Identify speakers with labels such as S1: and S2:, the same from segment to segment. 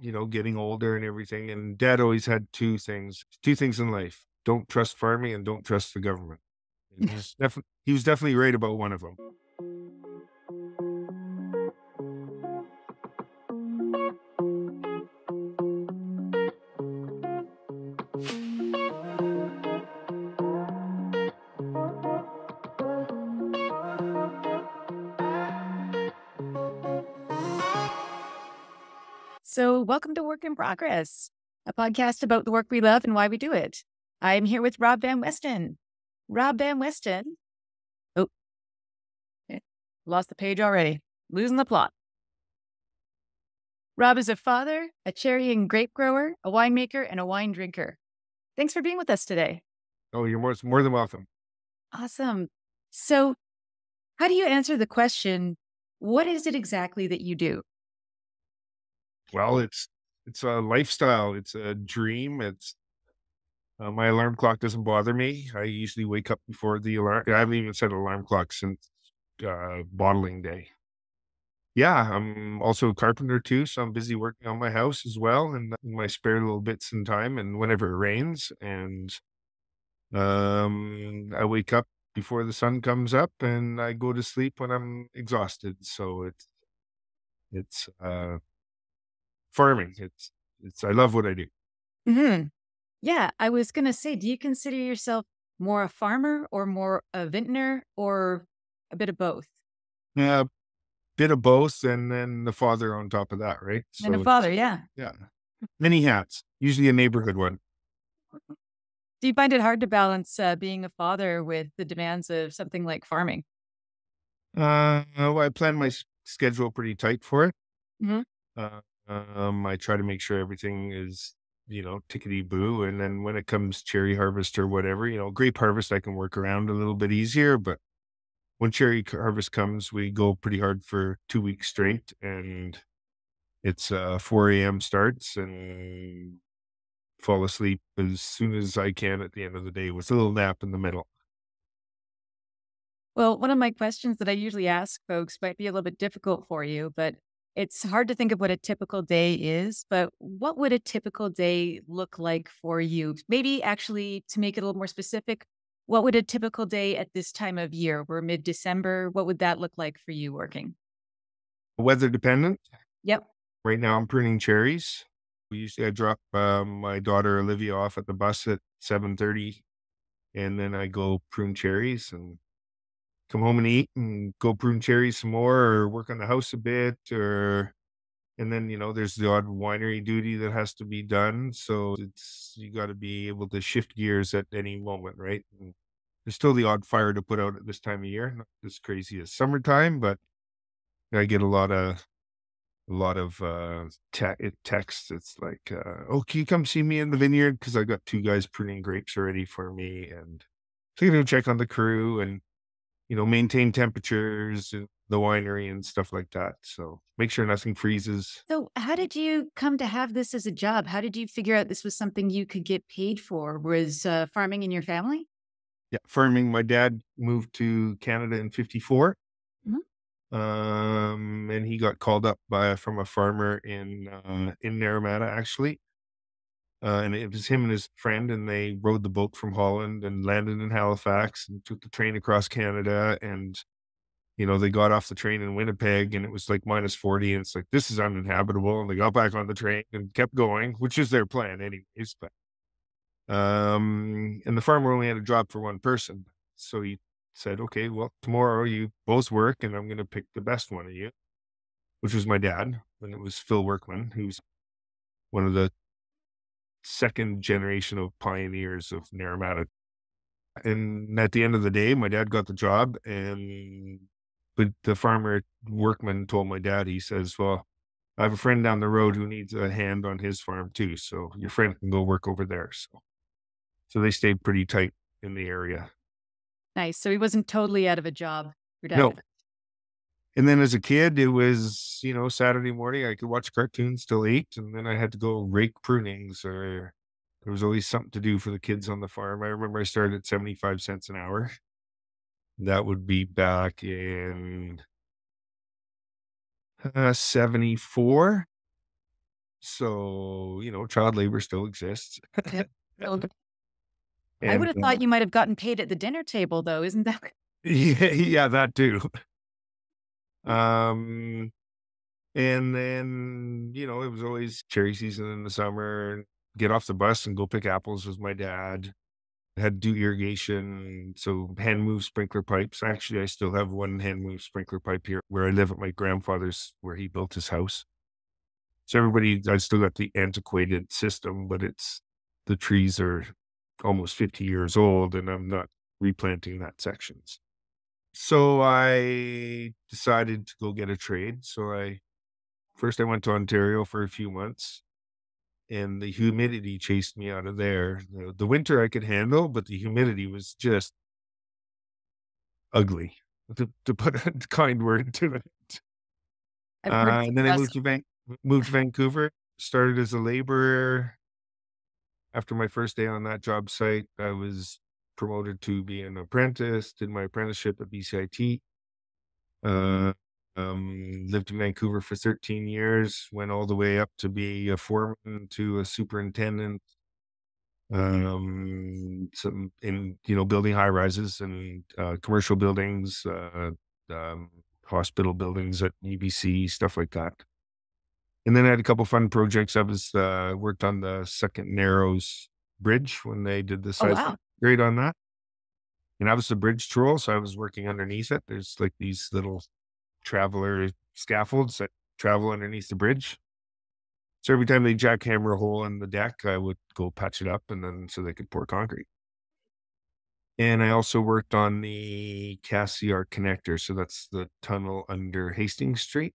S1: getting older and everything. And Dad always had two things in life: don't trust farming and don't trust the government. He was definitely right about one of them.
S2: So, welcome to Work in Progress, a podcast about the work we love and why we do it. I'm here with Rob Van Westen. Rob Van Westen. Oh, lost the page already. Losing the plot. Rob is a father, a cherry and grape grower, a winemaker, and a wine drinker. Thanks for being with us today.
S1: Oh, you're more than welcome.
S2: Awesome. So, how do you answer the question, what is it exactly that you do?
S1: Well, it's a lifestyle. It's a dream. It's my alarm clock doesn't bother me. I usually wake up before the alarm. I haven't even set an alarm clock since bottling day. Yeah, I'm also a carpenter too, so I'm busy working on my house as well, and in my spare little bits in time, and whenever it rains, and I wake up before the sun comes up, and I go to sleep when I'm exhausted. So it's farming. It's I love what I do.
S2: Hmm. Yeah, I was going to say, do you consider yourself more a farmer or more a vintner or a bit of both?
S1: Yeah, bit of both, and then the father on top of that, right?
S2: And a
S1: So
S2: father, yeah.
S1: yeah, many hats. Usually a neighborhood one.
S2: Do you find it hard to balance being a father with the demands of something like farming?
S1: Well, I plan my schedule pretty tight for it.
S2: Hmm.
S1: Uh, I try to make sure everything is, tickety boo. And then when it comes cherry harvest or whatever, grape harvest, I can work around a little bit easier. But when harvest comes, we go pretty hard for 2 weeks straight. And it's 4 a.m. starts and fall asleep as soon as I can at the end of the day with a little nap in the middle.
S2: Well, one of my questions that I usually ask folks might be a little bit difficult for you, but it's hard to think of what a typical day is. But what would a typical day look like for you? Maybe actually to make it a little more specific, what would a typical day at this time of year? We're mid December. What would that look like for you working?
S1: Weather dependent.
S2: Yep.
S1: Right now, I'm pruning cherries. I drop my daughter Olivia off at the bus at 7:30, and then I go prune cherries and come home and eat and go prune cherries some more or work on the house a bit and then, there's the odd winery duty that has to be done. So you got to be able to shift gears at any moment, right? And there's still the odd fire to put out at this time of year, not as crazy as summertime, but I get a lot of texts. It's like, oh, can you come see me in the vineyard? Because I got two guys pruning grapes already for me. And so, check on the crew and, maintain temperatures in the winery and stuff like that. So make sure nothing freezes.
S2: So, how did you come to have this as a job? How did you figure out this was something you could get paid for? Was farming in your family?
S1: Yeah, farming. My dad moved to Canada in '54.
S2: Mhm.
S1: And he got called up from a farmer in Naramata, actually. And it was him and his friend, and they rowed the boat from Holland and landed in Halifax and took the train across Canada. And, they got off the train in Winnipeg and it was like -40. And it's like, this is uninhabitable. And they got back on the train and kept going, which is their plan anyways. But, and the farmer only had a job for one person. So he said, okay, well, tomorrow you both work and I'm going to pick the best one of you, which was my dad. And it was Phil Workman, who's one of the second generation of pioneers of Naramata. And at the end of the day, my dad got the job, but the farmer workman told my dad, he says, well, I have a friend down the road who needs a hand on his farm too. So your friend can go work over there. So they stayed pretty tight in the area.
S2: Nice. So he wasn't totally out of a job, your
S1: No.
S2: dad.
S1: And then as a kid, it was, Saturday morning, I could watch cartoons till 8, and then I had to go rake prunings, or there was always something to do for the kids on the farm. I remember I started at 75 cents an hour. That would be back in 74. So, child labor still exists.
S2: Yep. So I
S1: And,
S2: would have thought you might have gotten paid at the dinner table, though. Isn't that
S1: yeah, yeah, that too. Um, and then, it was always cherry season in the summer. Get off the bus and go pick apples with my dad. Had to do irrigation, so hand move sprinkler pipes. Actually, I still have one hand move sprinkler pipe here where I live at my grandfather's, where he built his house. So I still got the antiquated system, but the trees are almost 50 years old and I'm not replanting that sections. So I decided to go get a trade. First I went to Ontario for a few months and the humidity chased me out of there. The winter I could handle, but the humidity was just ugly, to put a kind word to it.
S2: I've heard
S1: And then I
S2: less.
S1: moved to Vancouver, started as a laborer. After my first day on that job site, I was promoted to be an apprentice, did my apprenticeship at BCIT, uh, lived in Vancouver for 13 years, went all the way up to be a foreman to a superintendent, building high rises and commercial buildings, um, hospital buildings at UBC, stuff like that. And then I had a couple fun projects. I was worked on the second Narrows Bridge when they did the
S2: Oh,
S1: seismic
S2: wow.
S1: grade on that. And I was the bridge troll, so I was working underneath it. There's like these little traveler scaffolds that travel underneath the bridge. So every time they jackhammer a hole in the deck, I would go patch it up and then so they could pour concrete. And I also worked on the Cassiar connector. So that's the tunnel under Hastings Street.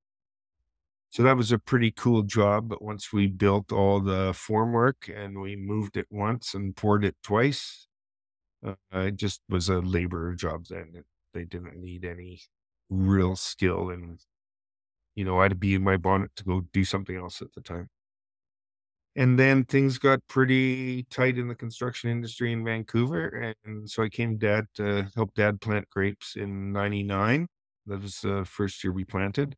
S1: So that was a pretty cool job, but once we built all the formwork and we moved it once and poured it twice, it just was a labor job then. They didn't need any real skill and, I had to be in my bonnet to go do something else at the time. And then things got pretty tight in the construction industry in Vancouver, and so I came dad to help dad plant grapes in '99. That was the first year we planted.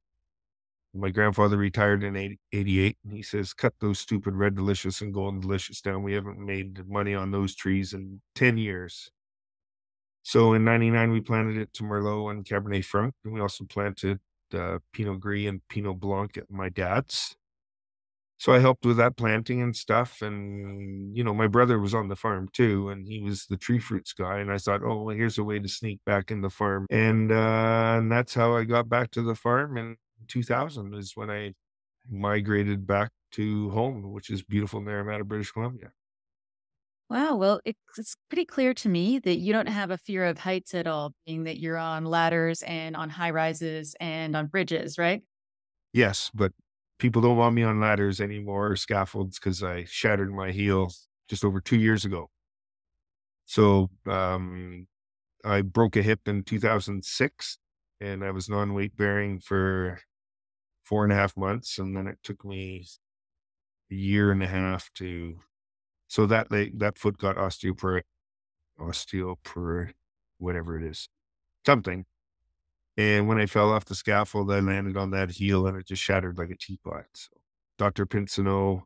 S1: My grandfather retired in 88, and he says, "Cut those stupid Red Delicious and Golden Delicious down. We haven't made money on those trees in 10 years." So in '99, we planted it to Merlot and Cabernet Franc, and we also planted Pinot Gris and Pinot Blanc at my dad's. So I helped with that planting and stuff, and, my brother was on the farm too, and he was the tree fruits guy, and I thought, "Oh, well, here's a way to sneak back in the farm," and that's how I got back to the farm in 2000 is when I migrated back to home, which is beautiful Naramata, British Columbia.
S2: Wow. Well, it's pretty clear to me that you don't have a fear of heights at all, being that you're on ladders and on high rises and on bridges, right?
S1: Yes, but people don't want me on ladders anymore or scaffolds because I shattered my heel just over 2 years ago. So, I broke a hip in 2006, and I was non-weight bearing for 4.5 months, and then it took me a year and a half to so that foot got osteoporotic, whatever it is, something. And when I fell off the scaffold, I landed on that heel, and it just shattered like a teapot. So Doctor Pincinot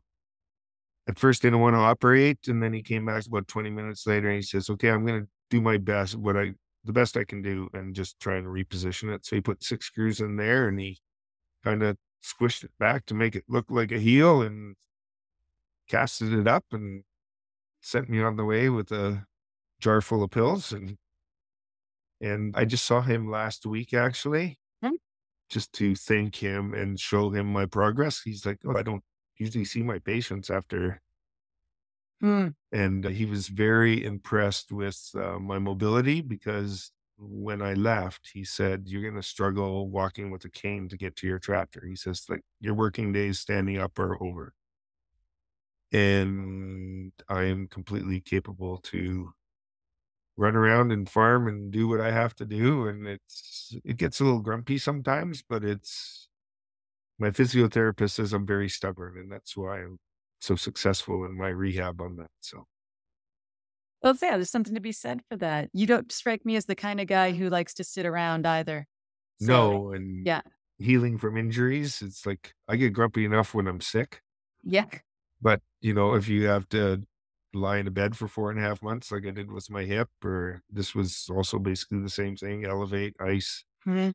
S1: at first didn't want to operate, and then he came back about 20 minutes later, and he says, "Okay, I'm gonna do my best, the best I can do, and just try and reposition it." So he put 6 screws in there, and he kinda squished it back to make it look like a heel and casted it up and sent me on the way with a jar full of pills, and I just saw him last week, actually, just to thank him and show him my progress. He's like, "Oh, I don't usually see my patients after."
S2: Mm.
S1: And he was very impressed with my mobility because when I left, he said, "You're going to struggle walking with a cane to get to your tractor." He says, like, "Your working days standing up are over." And I am completely capable to run around and farm and do what I have to do. And it gets a little grumpy sometimes, but my physiotherapist says I'm very stubborn. And that's why I'm so successful in my rehab on that. So.
S2: Well, yeah, there's something to be said for that. You don't strike me as the kind of guy who likes to sit around either. So,
S1: No, and
S2: yeah.
S1: healing from injuries, it's like I get grumpy enough when I'm sick.
S2: Yeah.
S1: But, if you have to lie in a bed for 4.5 months like I did with my hip, or this was also basically the same thing, elevate, ice,
S2: Mhm.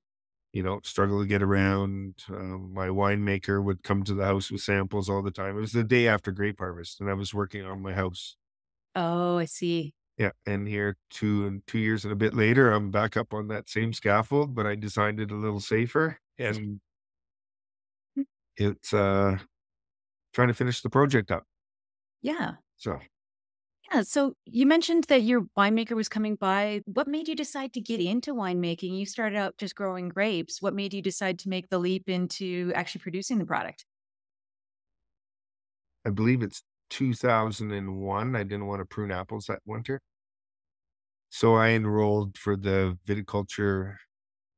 S1: struggle to get around. My winemaker would come to the house with samples all the time. It was the day after grape harvest, and I was working on my house.
S2: Oh, I see.
S1: Yeah, and here 2 years and a bit later, I'm back up on that same scaffold, but I designed it a little safer, and
S2: Mm.
S1: it's trying to finish the project up.
S2: Yeah.
S1: So
S2: Yeah. So you mentioned that your winemaker was coming by. What made you decide to get into winemaking? You started out just growing grapes. What made you decide to make the leap into actually producing the product?
S1: I believe it's 2001. I didn't want to prune apples that winter. So I enrolled for the viticulture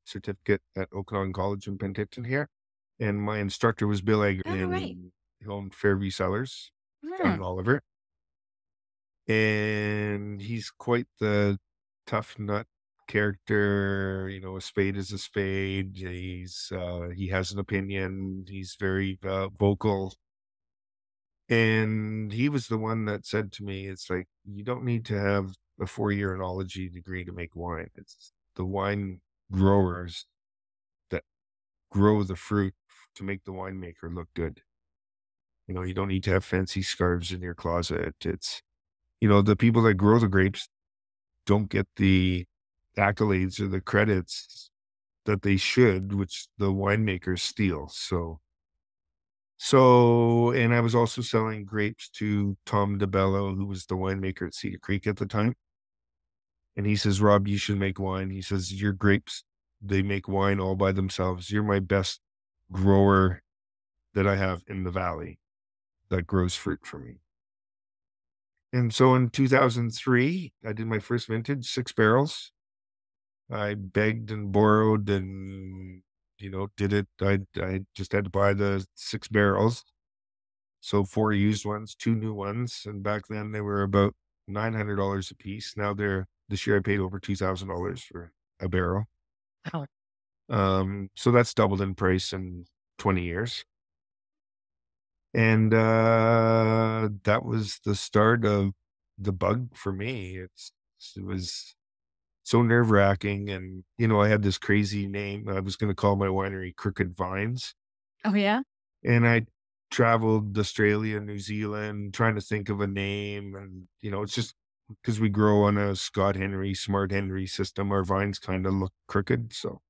S1: certificate at Okanagan College in Penticton here. And my instructor was Bill Egger,
S2: Oh, right.
S1: and he owned Fairview Cellars down in
S2: Hmm.
S1: Oliver. And he's quite the tough nut character. A spade is a spade. He has an opinion. He's very vocal. And he was the one that said to me, it's like, you don't need to have a 4-year enology degree to make wine. It's the wine growers that grow the fruit to make the winemaker look good. You don't need to have fancy scarves in your closet. The people that grow the grapes don't get the accolades or the credits that they should, which the winemakers steal. And I was also selling grapes to Tom DeBello, who was the winemaker at Cedar Creek at the time. And he says, Rob, you should make wine. He says, your grapes, they make wine all by themselves. You're my best grower that I have in the valley that grows fruit for me. And so in 2003, I did my first vintage, 6 barrels. I begged and borrowed and, did it. I just had to buy the 6 barrels. So 4 used ones, 2 new ones, and back then they were about $900 a piece. Now this year I paid over $2,000 for a barrel.
S2: Wow.
S1: So that's doubled in price in 20 years. And that was the start of the bug for me. It was so nerve-wracking, and, I had this crazy name. I was gonna call my winery Crooked Vines.
S2: Oh, yeah.
S1: And I traveled Australia, New Zealand, trying to think of a name, and, it's just because we grow on a Scott Henry, Smart Henry system, our vines kinda look crooked. So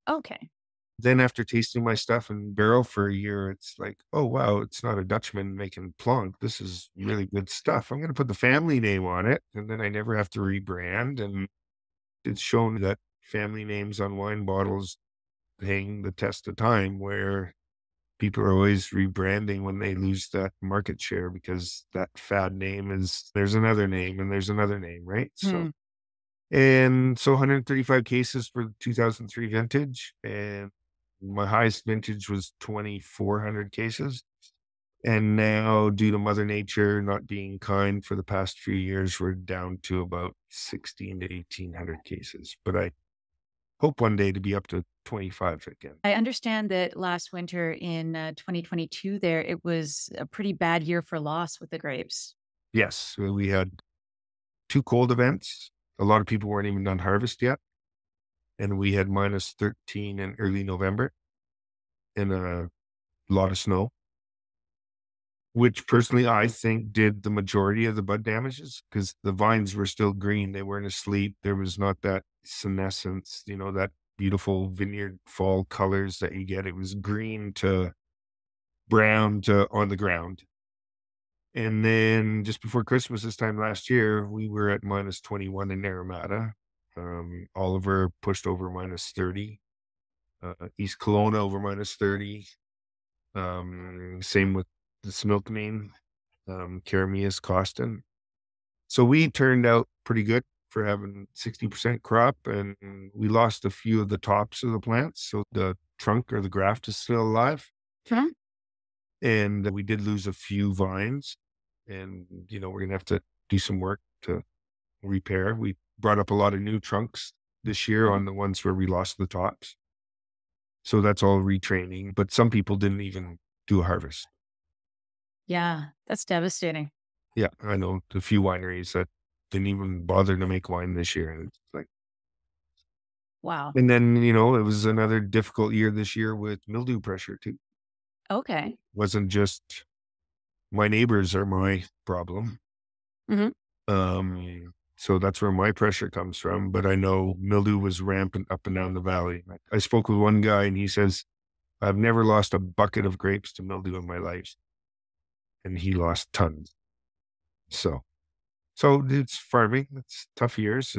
S2: Okay.
S1: then after tasting my stuff in barrel for a year, it's like, "Oh, wow, it's not a Dutchman making plonk. This is really good stuff. I'm gonna put the family name on it, and then I never have to rebrand." And it's shown that family names on wine bottles hang the test of time, where people are always rebranding when they lose that market share, because that fad name is there's another name and there's another name, right?
S2: Hmm.
S1: And so 135 cases for the 2003 vintage, and my highest vintage was 2,400 cases. And now, due to Mother Nature not being kind for the past few years, we're down to about 16 to 1,800 cases. But I hope one day to be up to 25 again.
S2: I understand that last winter in 2022, there it was a pretty bad year for loss with the grapes.
S1: Yes, so we had 2 cold events. A lot of people weren't even done harvest yet, and we had -13 in early November and a lot of snow, which personally I think did the majority of the bud damages, because the vines were still green. They weren't asleep. There was not that senescence, that beautiful vineyard fall colors that you get. It was green to brown to on the ground. And then just before Christmas this time last year, we were at -21 in Naramata. Oliver pushed over -30. East Kelowna over -30. Same with the Smilkmane, Karamias, Costin. So we turned out pretty good for having 60% crop, and we lost a few of the tops of the plants. So the trunk or the graft is still alive.
S2: Hmm.
S1: And we did lose a few vines, and, we're gonna have to do some work to repair. We brought up a lot of new trunks this year on the ones where we lost the tops. So that's all retraining, but some people didn't even do a harvest.
S2: Yeah, that's devastating.
S1: Yeah, I know a few wineries that didn't even bother to make wine this year, and it's like
S2: Wow.
S1: and then, it was another difficult year this year with mildew pressure too.
S2: Okay.
S1: Wasn't just my neighbors are my problem.
S2: Mhm.
S1: So that's where my pressure comes from, but I know mildew was rampant up and down the valley. I spoke with one guy and he says, "I've never lost a bucket of grapes to mildew in my life," and he lost tons. So it's farming, it's tough years.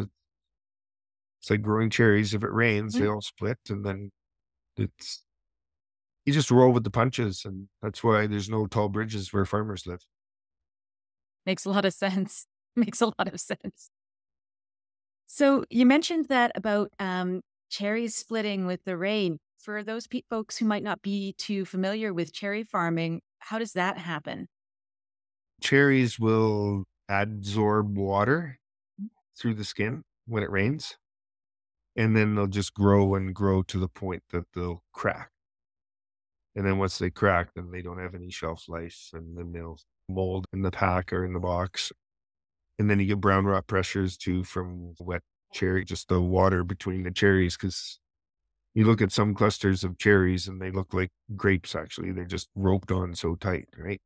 S1: It's like growing cherries. If it rains,
S2: Mhm.
S1: they all split, and then it's you just roll with the punches, and that's why there's no tall bridges where farmers live.
S2: Makes a lot of sense. Makes a lot of sense. So you mentioned that about cherries splitting with the rain. For those folks who might not be too familiar with cherry farming, how does that happen?
S1: Cherries will absorb water through the skin when it rains, and then they'll just grow and grow to the point that they'll crack. And then once they crack, then they don't have any shelf life, and then they'll mold in the pack or in the box. And then you get brown rot pressures too from wet cherry, just the water between the cherries. Because you look at some clusters of cherries and they look like grapes, actually. They're just roped on so tight, right?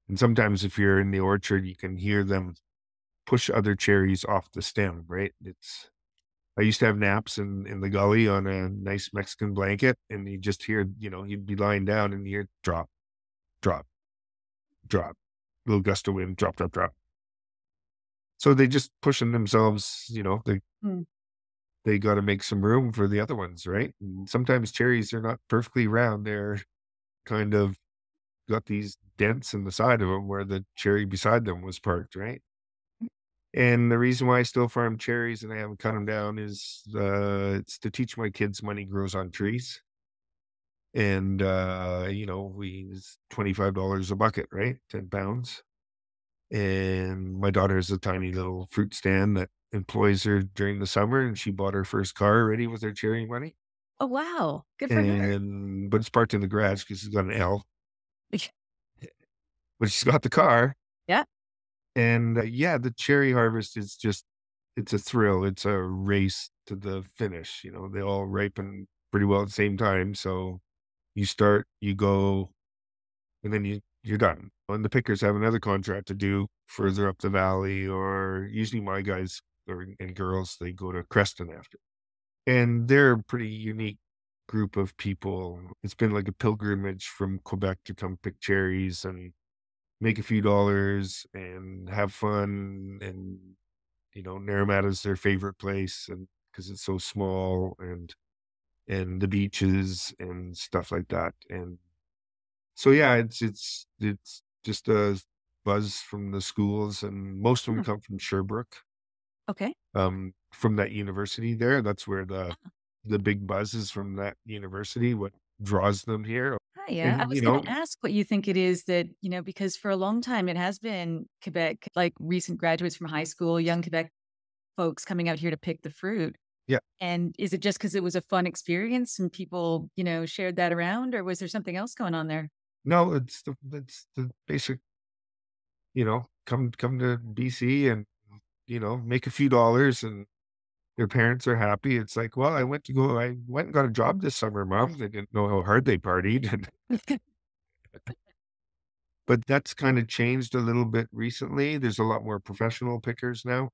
S1: And sometimes if you're in the orchard, you can hear them push other cherries off the stem, right? I used to have naps in the gully on a nice Mexican blanket, and you just hear, you'd be lying down and you hear drop, drop, drop, little gust of wind, drop, drop, drop. So they just pushing themselves,
S2: Mm.
S1: they got to make some room for the other ones, right? And sometimes cherries are not perfectly round; they're kind of got these dents in the side of them where the cherry beside them was parked, right? And the reason why I still farm cherries and I haven't cut them down is it's to teach my kids money grows on trees. And we it's $25 a bucket, right? 10 pounds. And my daughter has a tiny little fruit stand that employs her during the summer, and she bought her first car already with her cherry money.
S2: Oh, wow. Good for her.
S1: And but it's parked in the garage because she's got an L, but she's got the car.
S2: Yeah.
S1: And yeah, the cherry harvest is just it's a thrill. It's a race to the finish. They all ripen pretty well at the same time. So you start, you go, and then you're done. And the pickers have another contract to do further up the valley, or usually my guys and girls, they go to Creston after. And they're a pretty unique group of people. It's been like a pilgrimage from Quebec to come pick cherries and make a few dollars and have fun. And, Naramata's their favorite place and because it's so small and the beaches and stuff like that. And so, yeah, it's just a buzz from the schools, and most of them
S2: Hmm.
S1: come from Sherbrooke,
S2: Okay.
S1: from that university there. That's where the big buzz is from that university, what draws them here.
S2: Hi, yeah. I
S1: And,
S2: was going to ask what you think it is that, because for a long time it has been Quebec, like recent graduates from high school, young Quebec folks coming out here to pick the fruit.
S1: yeah,
S2: And is it just because it was a fun experience and people, shared that around, or was there something else going on there?
S1: no, it's the basic, come to BC and, make a few dollars and your parents are happy. It's like, well, I went and got a job this summer, mom. They didn't know how hard they partied. But that's kind of changed a little bit recently. There's a lot more professional pickers now.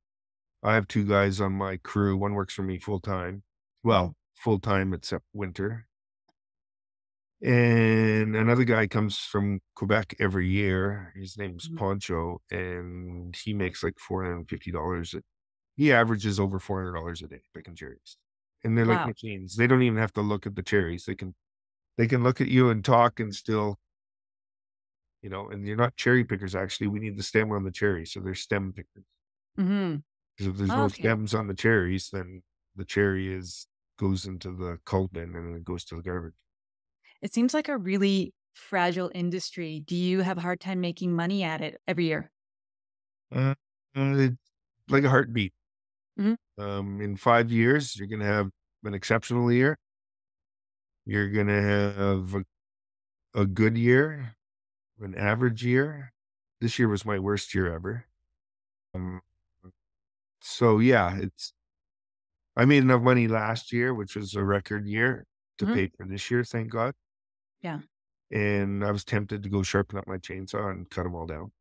S1: I have 2 guys on my crew. One works for me full time. Well, full time except winter. And another guy comes from Quebec every year. His name's
S2: Mhm.
S1: Poncho, and he makes like $450. He averages over $400 a day picking cherries. And they're like
S2: Wow.
S1: machines. They don't even have to look at the cherries. They can look at you and talk and still, and you're not cherry pickers actually. We need the stem on the cherry, so they're stem pickers.
S2: Hmm.
S1: 'Cause if there's no
S2: Okay.
S1: stems on the cherries, then the cherry is goes into the cult bin and then it goes to the garbage.
S2: It seems like a really fragile industry. Do you have a hard time making money at it every year?
S1: Uh, it's like a heartbeat.
S2: Mhm.
S1: In 5 years, you're gonna have an exceptional year. You're gonna have a good year, an average year. This year was my worst year ever. Um, so yeah, I made enough money last year, which was a record year, to
S2: Mhm.
S1: pay for this year, thank God.
S2: Yeah.
S1: And I was tempted to go sharpen up my chainsaw and cut them all down.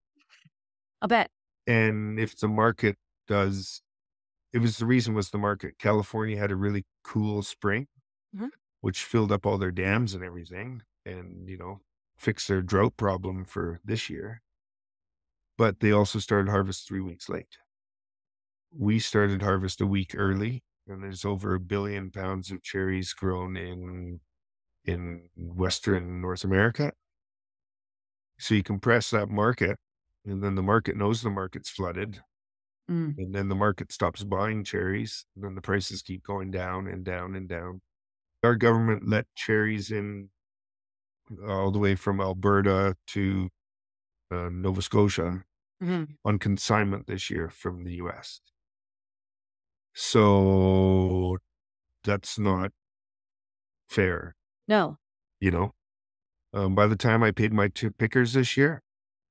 S2: I'll bet.
S1: And if the market does, the reason was the market. California had a really cool spring,
S2: Mhm.
S1: which filled up all their dams and everything, and fixed their drought problem for this year. But they also started harvest 3 weeks late. We started harvest a week early, and there's over 1 billion pounds of cherries grown in Western North America. So you compress that market, and then the market knows the market's flooded,
S2: Mm.
S1: and then the market stops buying cherries, and then the prices keep going down and down and down. Our government let cherries in all the way from Alberta to Nova Scotia
S2: Mhm.
S1: on consignment this year from the US. So that's not fair,
S2: No.
S1: you know? By the time I paid my two pickers this year,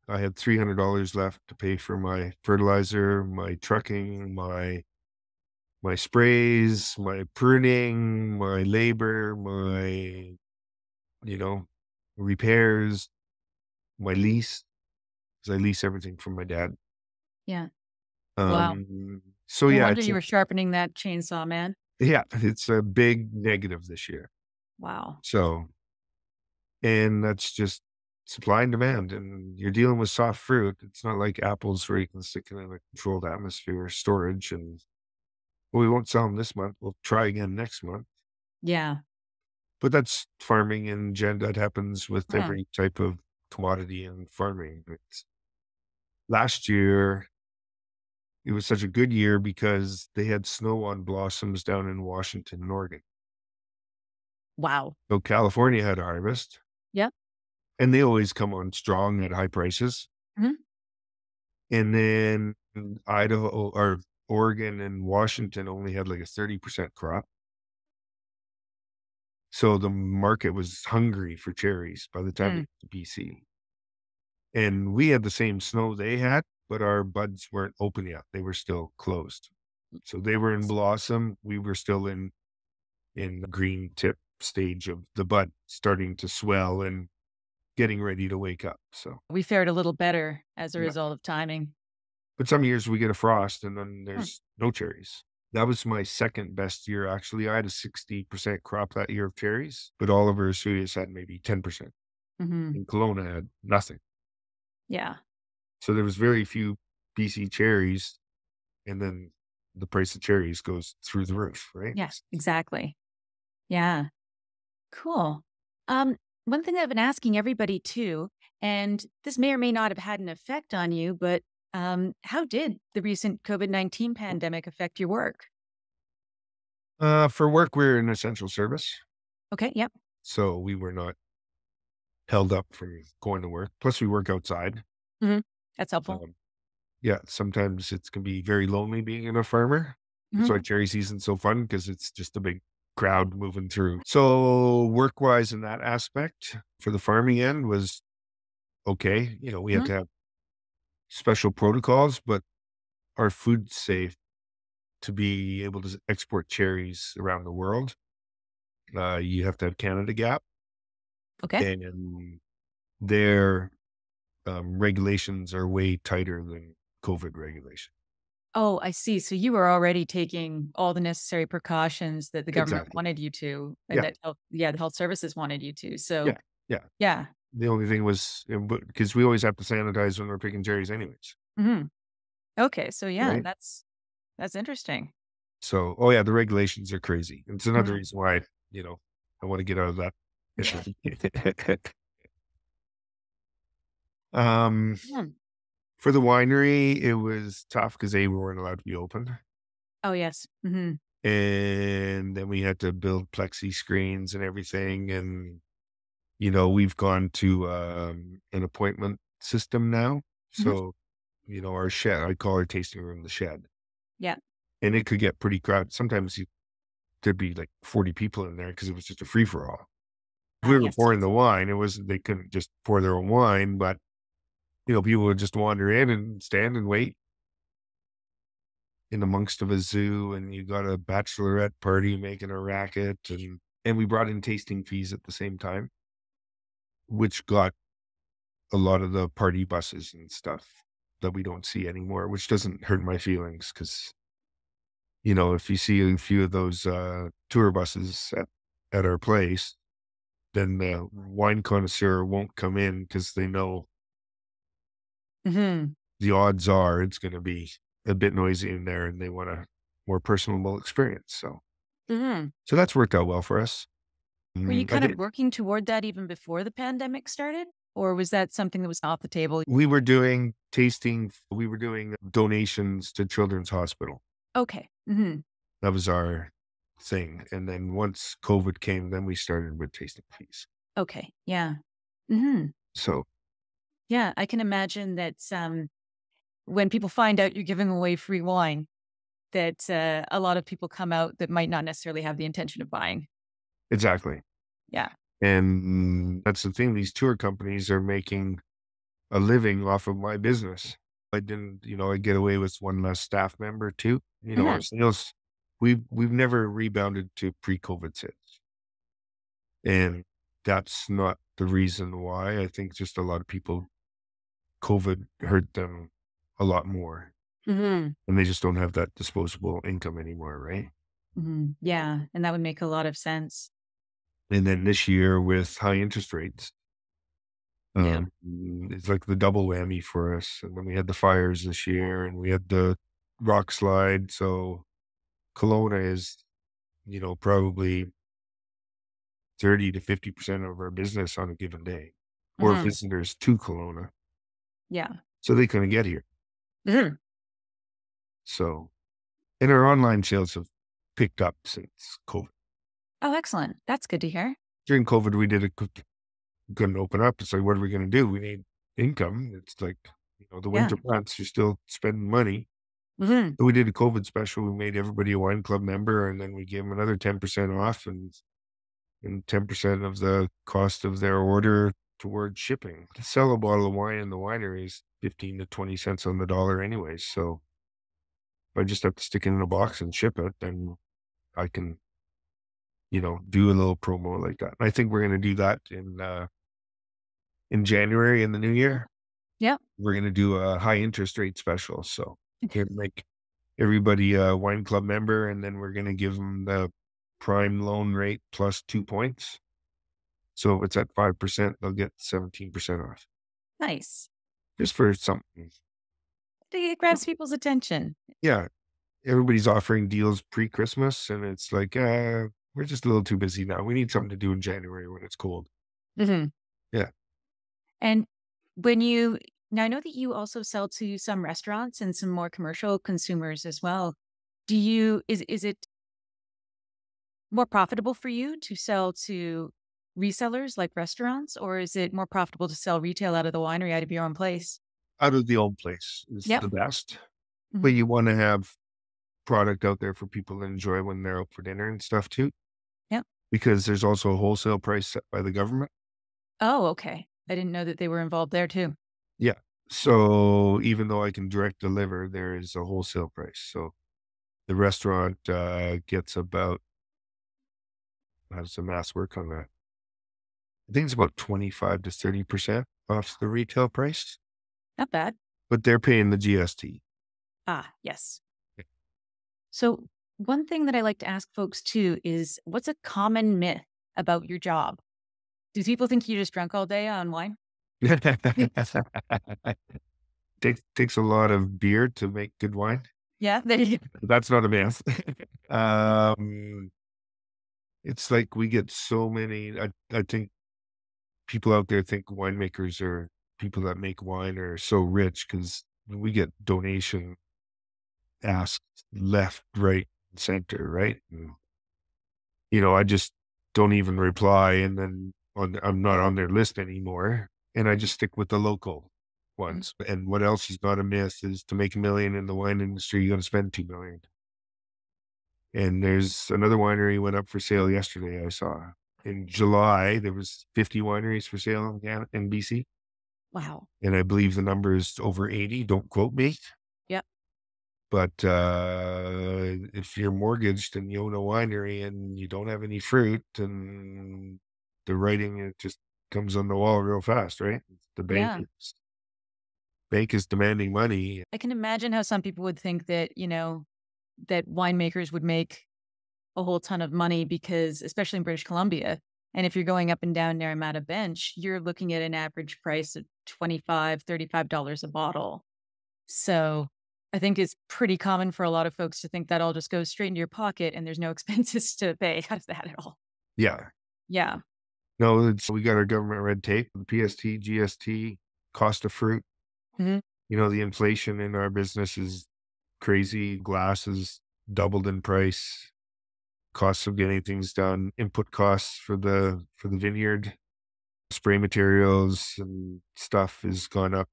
S1: I had $300 left to pay for my fertilizer, my trucking, my sprays, my pruning, my labor, my, you know, repairs, my lease, because I lease everything from my dad.
S2: Yeah. Wow.
S1: So
S2: No
S1: yeah,
S2: wonder you were sharpening that chainsaw, man.
S1: it's a big negative this year.
S2: Wow.
S1: So, and that's just supply and demand, and you're dealing with soft fruit. It's not like apples where you can stick it in a controlled atmosphere storage and, well, we won't sell them this month. We'll try again next month.
S2: Yeah.
S1: But that's farming, and that happens with
S2: Mm.
S1: every type of commodity in farming. Last year, it was such a good year because they had snow on blossoms down in Washington and Oregon.
S2: Wow.
S1: So California had a harvest,
S2: Yep.
S1: and they always come on strong at high prices.
S2: Mhm.
S1: And then Idaho or Oregon and Washington only had like a 30% crop. So the market was hungry for cherries by the time we
S2: Mm.
S1: got to BC. And we had the same snow they had, but our buds weren't open yet. They were still closed. So they were in blossom. We were still in the green tip stage of the bud starting to swell and getting ready to wake up. So
S2: We fared a little better as a
S1: yeah.
S2: result of timing.
S1: But some years we get a frost and then
S2: Hmm.
S1: there's no cherries. That was my second best year, actually. I had a 60% crop that year of cherries, but Oliver Asturias had maybe 10%.
S2: Mhm.
S1: And Kelowna had nothing.
S2: Yeah.
S1: So there was very few BC cherries, and then the price of cherries goes through the roof, right?
S2: Yeah, exactly. Yeah. Cool. Um, One thing I've been asking everybody too, and this may or may not have had an effect on you, but how did the recent COVID-19 pandemic affect your work?
S1: For work, we're an essential service,
S2: Okay. Yep.
S1: so we were not held up from going to work. Plus, we work outside.
S2: Hmm. That's helpful.
S1: Um, yeah, sometimes it can be very lonely being a farmer. That's
S2: Hmm.
S1: why cherry season's so fun because it's just a big crowd moving through. So work-wise in that aspect for the farming end was okay. We have
S2: Hmm.
S1: to have special protocols, but our food's safe to be able to export cherries around the world. You have to have Canada Gap,
S2: Okay.
S1: and their regulations are way tighter than COVID regulation.
S2: Oh, I see. So you were already taking all the necessary precautions that the government
S1: Exactly.
S2: wanted you to, and
S1: Yeah.
S2: that yeah, the health services wanted you to. So
S1: Yeah. Yeah.
S2: yeah.
S1: The only thing was because we always have to sanitize when we're picking cherries, anyways,
S2: Hmm. Okay. So yeah,
S1: right?
S2: that's interesting.
S1: So, oh yeah, the regulations are crazy. It's another
S2: Mhm.
S1: reason why you know I want to get out of that. um,
S2: Hmm.
S1: for the winery, it was tough because we weren't allowed to be open.
S2: Oh yes. Hmm.
S1: And then we had to build plexi screens and everything. And, we've gone to an appointment system now.
S2: Hmm.
S1: So, our shed, I call our tasting room the shed.
S2: Yeah.
S1: And it could get pretty crowded. Sometimes there'd be like 40 people in there because it was just a free for all.
S2: Ah,
S1: We were
S2: yes.
S1: pouring the wine. It wasn't they couldn't just pour their own wine, but, people would just wander in and stand and wait in amongst of a zoo, and you got a bachelorette party making a racket, and we brought in tasting fees at the same time, which got a lot of the party buses and stuff that we don't see anymore, which doesn't hurt my feelings because, if you see a few of those, tour buses at our place, then the wine connoisseur won't come in because they know
S2: Hmm.
S1: the odds are it's gonna be a bit noisy in there, and they want a more personable experience,
S2: Hmm.
S1: so that's worked out well for us.
S2: Were you
S1: I
S2: kind of
S1: think
S2: working toward that even before the pandemic started? Or was that something that was off the table?
S1: we were doing tasting we were doing donations to Children's Hospital.
S2: Okay. Hmm.
S1: That was our thing, and then once COVID came, then we started with tasting fees.
S2: Okay. Yeah. Hmm.
S1: So,
S2: Yeah. I can imagine that when people find out you're giving away free wine, that a lot of people come out that might not necessarily have the intention of buying.
S1: exactly,
S2: Yeah.
S1: and that's the thing, these tour companies are making a living off of my business. I didn't I get away with one less staff member too. Our
S2: Hmm.
S1: sales, we've never rebounded to pre-COVID sales, and that's not the reason why. I think just a lot of people COVID hurt them a lot more,
S2: Hmm.
S1: and they just don't have that disposable income anymore, right?
S2: Hmm. Yeah. And that would make a lot of sense.
S1: And then this year with high interest rates,
S2: Yeah.
S1: it's like the double whammy for us. And then we had the fires this year, and we had the rock slide. So Kelowna is, probably 30 to 50% of our business on a given day, or
S2: Hmm.
S1: visitors to Kelowna.
S2: Yeah.
S1: So they couldn't get here.
S2: Mhm.
S1: So, and our online sales have picked up since COVID.
S2: Oh, excellent. That's good to hear.
S1: During COVID, we did couldn't open up. It's like, what are we going to do? We need income. It's like, the
S2: Yeah.
S1: winter months, you're still spending money.
S2: Hmm.
S1: So we did a COVID special. We made everybody a wine club member, and then we gave them another 10% off and 10% of the cost of their order towards shipping. To sell a bottle of wine in the winery is 15 to 20 cents on the dollar anyways. So if I just have to stick it in a box and ship it, then I can, do a little promo like that. I think we're going to do that in January in the new year.
S2: Yep.
S1: We're going to do a high interest rate special. So here, make everybody a wine club member, and then we're going to give them the prime loan rate plus 2 points. So if it's at 5%, they'll get 17% off
S2: Nice.
S1: just for something.
S2: It grabs people's attention.
S1: Yeah. Everybody's offering deals pre-Christmas, and it's like, we're just a little too busy now. We need something to do in January when it's cold.
S2: Hmm.
S1: Yeah.
S2: And when you now I know that you also sell to some restaurants and some more commercial consumers as well. Is it more profitable for you to sell to resellers like restaurants, or is it more profitable to sell retail out of the winery out of your own place?
S1: Out of the old place is
S2: Yep.
S1: the best, but
S2: Hmm.
S1: you want to have product out there for people to enjoy when they're out for dinner and stuff too,
S2: Yep.
S1: because there's also a wholesale price set by the government.
S2: Oh, okay. I didn't know that they were involved there too.
S1: Yeah. So even though I can direct deliver, there is a wholesale price. So the restaurant gets about, how does the math work on that? I think it's about 25 to 30% off the retail price,
S2: Not bad.
S1: but they're paying the GST.
S2: Ah, yes. So, one thing that I like to ask folks too is what's a common myth about your job? Do people think you just drunk all day on wine?
S1: Takes a lot of beer to make good wine.
S2: Yeah, there you go.
S1: That's not a myth. um, it's like we get so many. I think people out there think winemakers are people that make wine are so rich because we get donation asked left, right, and center, right? And, I just don't even reply, and then I'm not on their list anymore, and I just stick with the local
S2: Mhm.
S1: ones. And what else is not a myth is to make 1,000,000 in the wine industry, you got to spend 2,000,000. And there's another winery went up for sale yesterday. I saw, in July, there was 50 wineries for sale in BC,
S2: Wow.
S1: and I believe the number is over 80. Don't quote me.
S2: Yep.
S1: But, if you're mortgaged and you own a winery and you don't have any fruit, and the writing, it just comes on the wall real fast, right? The
S2: Yeah.
S1: bank is demanding money.
S2: I can imagine how some people would think that, that winemakers would make a whole ton of money because, especially in British Columbia, and if you're going up and down Naramata Bench, you're looking at an average price of $25, $35 a bottle. So I think it's pretty common for a lot of folks to think that all just goes straight into your pocket and there's no expenses to pay out of that at all.
S1: Yeah.
S2: Yeah.
S1: No, we got our government red tape, the PST, GST, cost of fruit.
S2: Mhm.
S1: The inflation in our business is crazy. Glass has doubled in price. Costs of getting things done, input costs for the vineyard, spray materials and stuff has gone up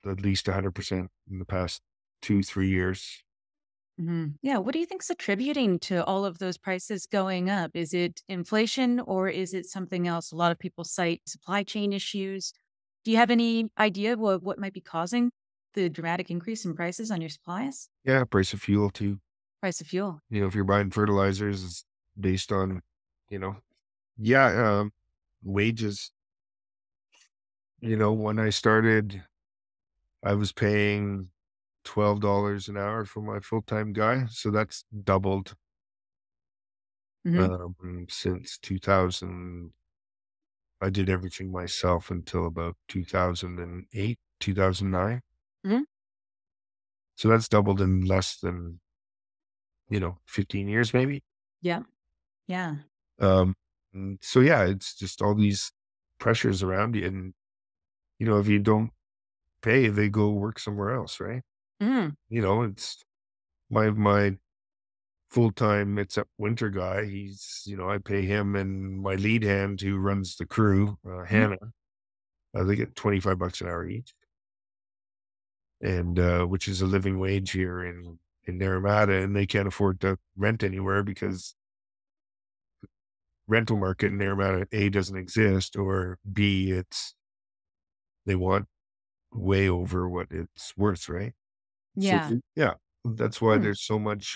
S1: at least 100% in the past 2-3 years.
S2: Yeah. What do you think's attributing to all of those prices going up? Is it inflation or is it something else? A lot of people cite supply chain issues. Do you have any idea what might be causing the dramatic increase in prices on your supplies?
S1: Yeah, price of fuel too.
S2: Price of fuel.
S1: If you're buying fertilizers, it's based on, you know, yeah, wages. When I started, I was paying $12 an hour for my full-time guy, so that's doubled
S2: Hmm.
S1: since 2000. I did everything myself until about 2008, 2009.
S2: Hmm.
S1: So that's doubled in less than, 15 years maybe.
S2: Yeah. Yeah.
S1: So yeah, it's just all these pressures around you. And, if you don't pay, they go work somewhere else, right?
S2: Mm.
S1: It's my full-time, it's a winter guy. I pay him, and my lead hand who runs the crew,
S2: Hmm.
S1: Hannah, they get $25 an hour each. And, which is a living wage here in Naramata, and they can't afford to rent anywhere because rental market in Naramata, A, doesn't exist, or B, they want way over what it's worth, right? So,
S2: Yeah.
S1: yeah, that's why
S2: Mm.
S1: there's so much,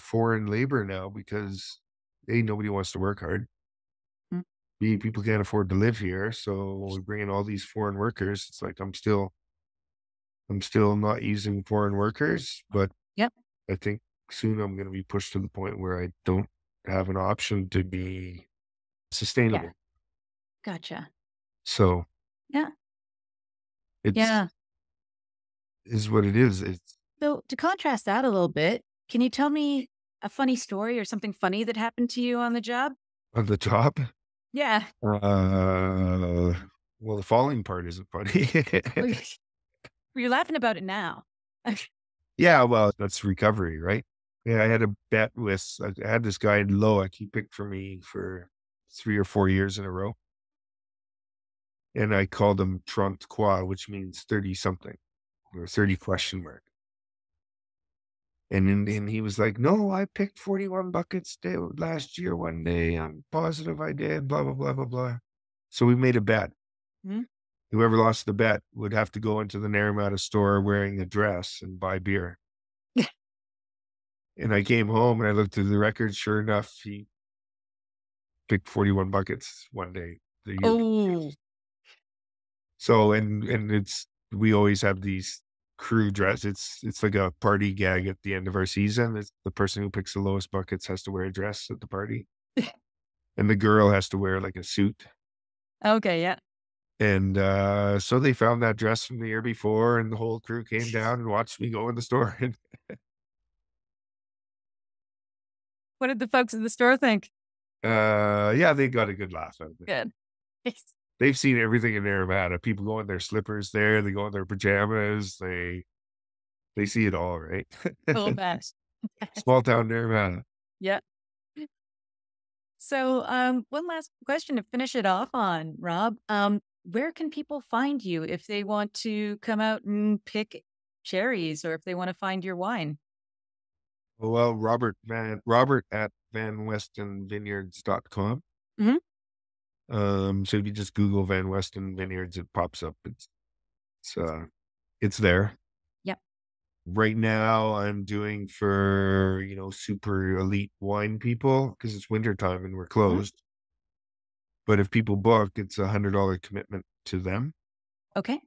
S1: foreign labor now because, A, nobody wants to work hard.
S2: Mm.
S1: B, people can't afford to live here, so when we bring in all these foreign workers, it's like I'm still not using foreign workers, but
S2: Yep.
S1: I think soon I'm gonna be pushed to the point where I don't have an option to be
S2: Yeah.
S1: sustainable.
S2: Gotcha.
S1: So,
S2: Yeah.
S1: it's
S2: Yeah.
S1: is what it is. It's
S2: So to contrast that a little bit, can you tell me a funny story or something funny that happened to you on the job?
S1: on the top.
S2: Yeah.
S1: Well, the falling part isn't funny.
S2: Well, you're laughing about it now.
S1: Yeah, well, that's recovery, right? Yeah, I had a bet with I had this guy in Loic, he picked for me for 3 or 4 years in a row, and I called him 30 quoi, which means 30 something or 30 question mark. And he was like, "No, I picked 41 buckets last year one day. I'm positive I did, blah, blah, blah, blah, blah." So we made a bet.
S2: Mhm.
S1: Whoever lost the bet would have to go into the Naramata store wearing a dress and buy beer. And I came home and I looked at the record. Sure enough, he picked 41 buckets one day the year.
S2: Oh.
S1: So, and we always have these crew dress. It's like a party gag at the end of our season. It's the person who picks the lowest buckets has to wear a dress at the party, and the girl has to wear like a suit.
S2: Okay, yeah.
S1: And, so they found that dress from the year before, and the whole crew came down and watched me go in the store. And,
S2: What did the folks in the store think?
S1: yeah, they got a good laugh out of it.
S2: Good.
S1: They've seen everything in Nevada. People go in their slippers there, they go in their pajamas, they see it all, right?
S2: Cool best.
S1: Small town Nevada.
S2: Yeah. So, one last question to finish it off on, Rob. Where can people find you if they want to come out and pick cherries or if they want to find your wine?
S1: Well, Robert at vanwestenvineyards.com.
S2: Mhm.
S1: So if you just Google Van Westen Vineyards, it pops up. It's uh it's there.
S2: Yep.
S1: Right now I'm doing for, super elite wine people because it's winter time and we're
S2: Mhm.
S1: closed. But if people book, it's $100 commitment to them.
S2: Okay.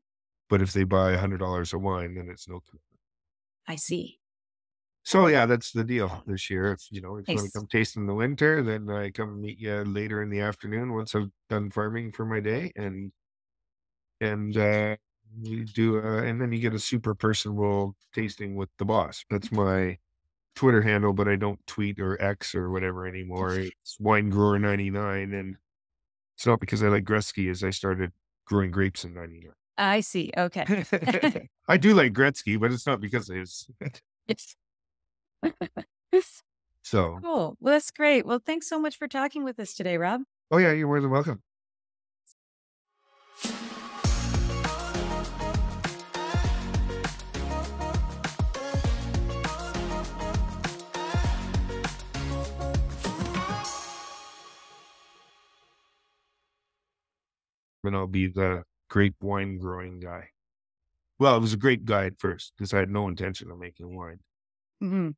S1: But if they buy $100 of wine, then it's no commitment.
S2: I see.
S1: So yeah, that's the deal this year. If you want to
S2: Nice.
S1: come taste in the winter, then I come meet you later in the afternoon once I've done farming for my day, and you do, and then you get a super personable tasting with the boss. That's my Twitter handle, but I don't tweet or X or whatever anymore. It's Wine Grower 99, and it's not because I like Gretzky, as I started growing grapes in 99.
S2: I see. Okay.
S1: I do like Gretzky, but it's not because of his.
S2: Yes.
S1: So,
S2: Cool. Well, that's great. Well, thanks so much for talking with us today, Rob.
S1: oh yeah, you're more than welcome. And I'll be the grape wine growing guy. Well, it was a grape guy at first because I had no intention of making wine.
S2: Mhm.